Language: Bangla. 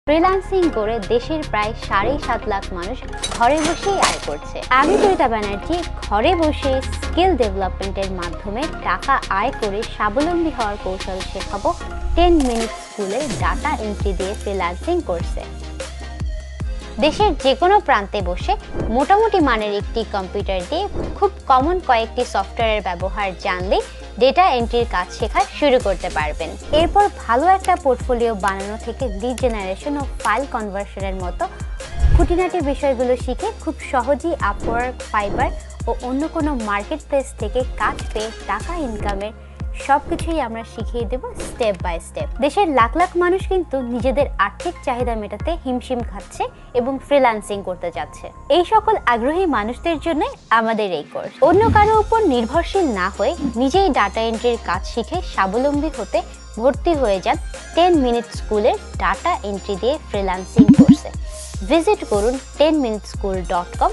ফ্রিল্যান্সিং করে দেশের প্রায় 7.5 লাখ মানুষ ঘরে বসেই আয় করছে। আমি জয়িতা ব্যানার্জি ঘরে বসে স্কিল ডেভেলপমেন্টের মাধ্যমে টাকা আয় করে স্বাবলম্বী হওয়ার কৌশল শেখাবো 10 মিনিট স্কুলে ডাটা এন্ট্রি দিয়ে ফ্রিল্যান্সিং কোর্সে। দেশের যে কোনো প্রান্তে বসে মোটামুটি মানের একটি কম্পিউটার দিয়ে খুব কমন কয়েকটি সফটওয়্যারের ব্যবহার জানলেই ডেটা এন্ট্রির কাজ শেখা শুরু করতে পারবেন। এরপর ভালো একটা পোর্টফোলিও বানানো থেকে লিড জেনারেশন ও ফাইল কনভার্সনের মতো খুঁটিনাটি বিষয়গুলো শিখে খুব সহজেই আপওয়ার্ক, ফাইবার ও অন্য কোনো মার্কেট প্লেস থেকে কাজ পেয়ে টাকা ইনকামের সবকিছুই আমরা শিখিয়ে দেব স্টেপ বাই স্টেপ। দেশের লাখ লাখ মানুষ কিন্তু নিজেদের আর্থিক চাহিদা মেটাতে হিমশিম খাচ্ছে এবং ফ্রিল্যান্সিং করতে যাচ্ছে। এই সকল আগ্রহী মানুষদের জন্য আমাদের এই কোর্স। অন্য কারো উপর নির্ভরশীল না হয়ে নিজেই ডাটা এন্ট্রির কাজ শিখে স্বাবলম্বী হতে ভর্তি হয়ে যান 10 মিনিট স্কুলের ডাটা এন্ট্রি দিয়ে ফ্রিল্যান্সিং কোর্সে। ভিজিট করুন 10minuteschool.com।